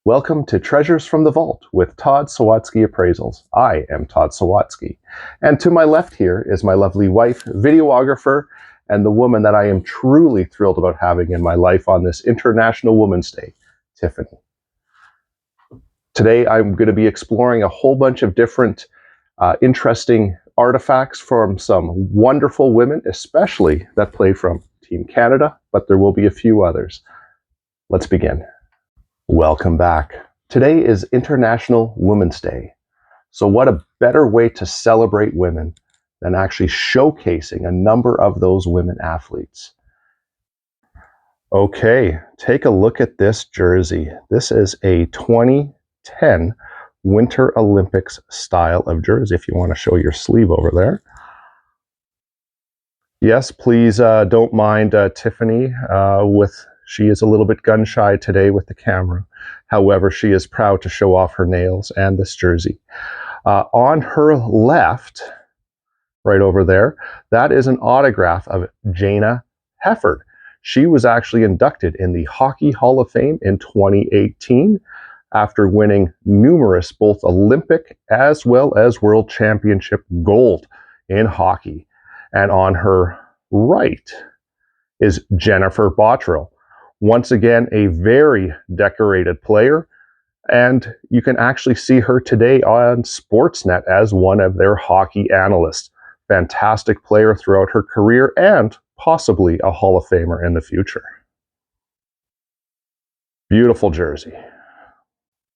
Welcome to Treasures from the Vault with Todd Sawatzky Appraisals. I am Todd Sawatzky. And to my left here is my lovely wife, videographer, and the woman that I am truly thrilled about having in my life on this International Women's Day, Tiffany. Today I'm going to be exploring a whole bunch of different interesting artifacts from some wonderful women, especially that play from Team Canada, but there will be a few others. Let's begin. Welcome back. Today is International Women's Day. So what a better way to celebrate women than actually showcasing a number of those women athletes. Okay, take a look at this jersey. This is a 2010 Winter Olympics style of jersey, if you want to show your sleeve over there. Yes, please don't mind Tiffany she is a little bit gun shy today with the camera. However, she is proud to show off her nails and this jersey. On her left, right over there, that is an autograph of Jana Hefford. She was actually inducted in the Hockey Hall of Fame in 2018 after winning numerous both Olympic as well as World Championship gold in hockey. And on her right is Jennifer Botterill. Once again, a very decorated player, and you can actually see her today on Sportsnet as one of their hockey analysts. Fantastic player throughout her career and possibly a Hall of Famer in the future. Beautiful jersey.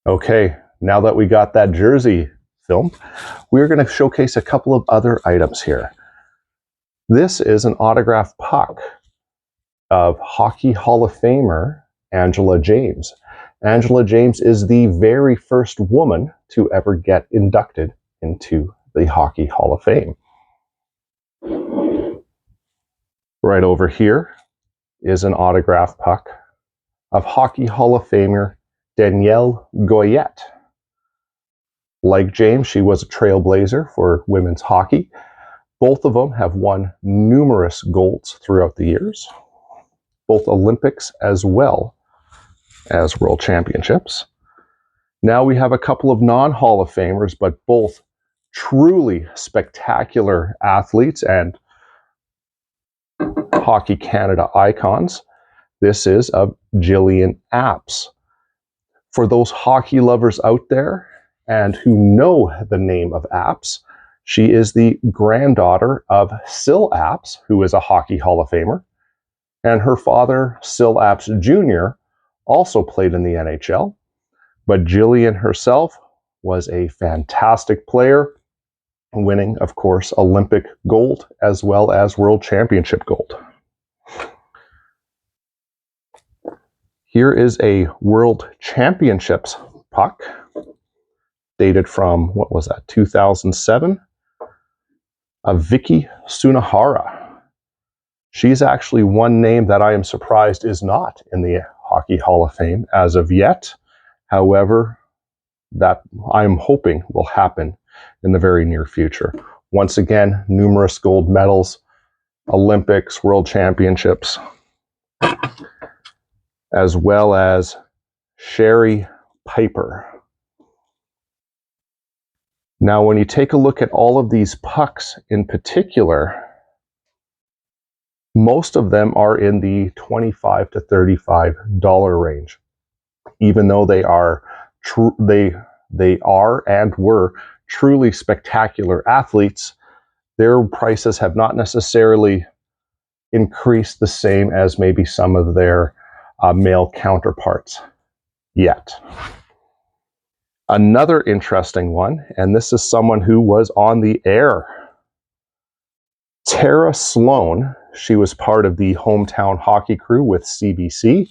Okay, now that we got that jersey filmed, we're going to showcase a couple of other items here. This is an autographed puck of Hockey Hall of Famer Angela James. Angela James is the very first woman to ever get inducted into the Hockey Hall of Fame. Right over here is an autographed puck of Hockey Hall of Famer Danielle Goyette. Like James, she was a trailblazer for women's hockey. Both of them have won numerous golds throughout the years, both Olympics as well as World Championships. Now we have a couple of non-Hall of Famers, but both truly spectacular athletes and Hockey Canada icons. This is of Gillian Apps. For those hockey lovers out there and who know the name of Apps, she is the granddaughter of Syl Apps, who is a Hockey Hall of Famer. And her father, Syl Apps Jr., also played in the NHL. But Gillian herself was a fantastic player, winning, of course, Olympic gold as well as World Championship gold. Here is a World Championships puck, dated from, 2007, of Vicky Sunahara. She's actually one name that I am surprised is not in the Hockey Hall of Fame as of yet. However, that I'm hoping will happen in the very near future. Once again, numerous gold medals, Olympics, World Championships, as well as Sherry Piper. Now, when you take a look at all of these pucks in particular, most of them are in the $25 to $35 range. Even though they are and were truly spectacular athletes, their prices have not necessarily increased the same as maybe some of their male counterparts yet. Another interesting one, and this is someone who was on the air. Tara Sloan. She was part of the hometown hockey crew with CBC.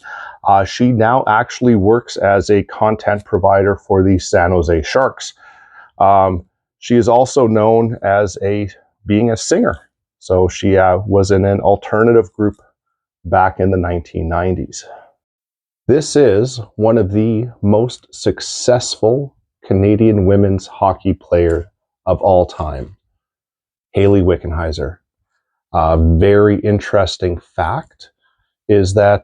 She now actually works as a content provider for the San Jose Sharks. She is also known as being a singer. So she was in an alternative group back in the 1990s. This is one of the most successful Canadian women's hockey players of all time, Hayley Wickenheiser. A very interesting fact is that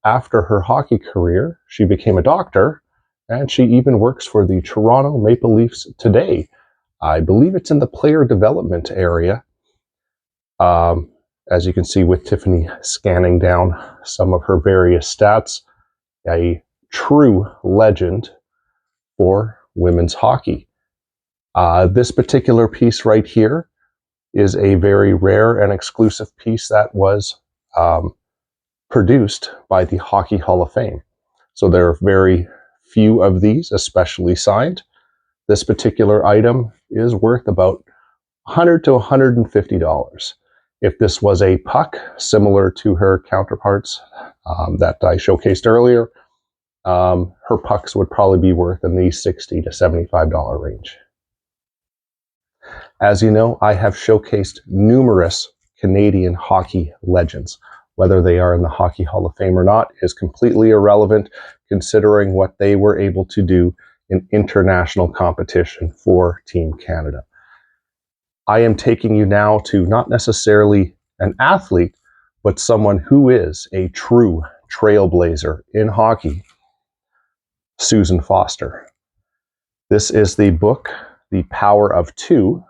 after her hockey career, she became a doctor and she even works for the Toronto Maple Leafs today. I believe it's in the player development area. As you can see with Tiffany scanning down some of her various stats, a true legend for women's hockey. This particular piece right here is a very rare and exclusive piece that was produced by the Hockey Hall of Fame. So there are very few of these, especially signed. This particular item is worth about $100 to $150. If this was a puck, similar to her counterparts that I showcased earlier, her pucks would probably be worth in the $60 to $75 range. As you know, I have showcased numerous Canadian hockey legends. Whether they are in the Hockey Hall of Fame or not is completely irrelevant, considering what they were able to do in international competition for Team Canada. I am taking you now to not necessarily an athlete, but someone who is a true trailblazer in hockey, Susan Foster. This is the book, The Power of Two.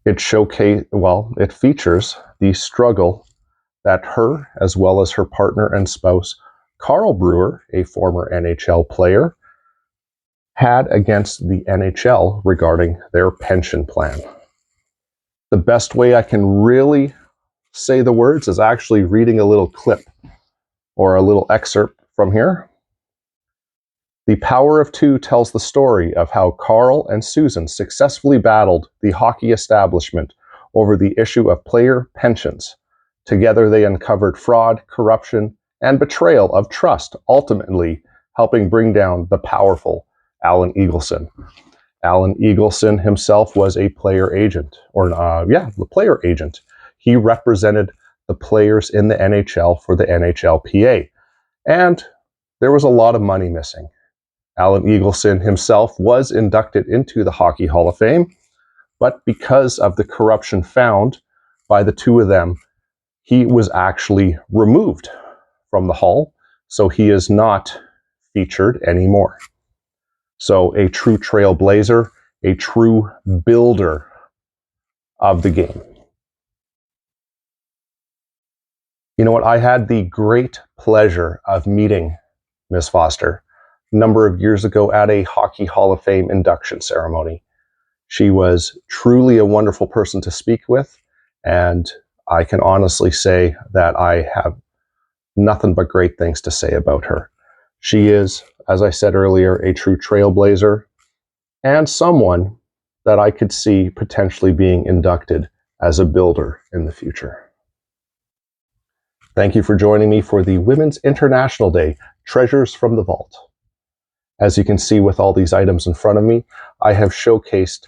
It features the struggle that her, as well as her partner and spouse, Carl Brewer, a former NHL player, had against the NHL regarding their pension plan. The best way I can really say the words is actually reading a little clip or a little excerpt from here. The Power of Two tells the story of how Carl and Susan successfully battled the hockey establishment over the issue of player pensions. Together they uncovered fraud, corruption, and betrayal of trust, ultimately helping bring down the powerful Alan Eagleson. Alan Eagleson himself was a player agent, the player agent. He represented the players in the NHL for the NHLPA, and there was a lot of money missing. Alan Eagleson himself was inducted into the Hockey Hall of Fame, but because of the corruption found by the two of them, he was actually removed from the Hall, so he is not featured anymore. So a true trailblazer, a true builder of the game. You know what? I had the great pleasure of meeting Ms. Foster a number of years ago at a Hockey Hall of Fame induction ceremony. She was truly a wonderful person to speak with, and I can honestly say that I have nothing but great things to say about her. She is, as I said earlier, a true trailblazer and someone that I could see potentially being inducted as a builder in the future. Thank you for joining me for the Women's International Day Treasures from the Vault. As you can see with all these items in front of me, I have showcased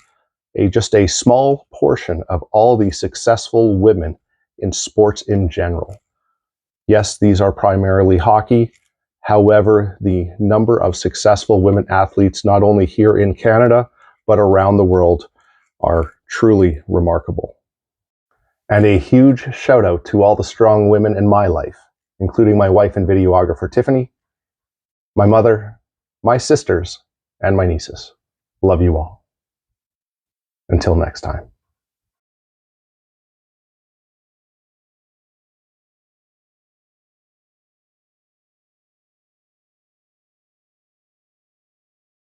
just a small portion of all the successful women in sports in general. Yes, these are primarily hockey. However, the number of successful women athletes, not only here in Canada, but around the world, are truly remarkable. And a huge shout out to all the strong women in my life, including my wife and videographer, Tiffany, my mother, my sisters, and my nieces. Love you all. Until next time.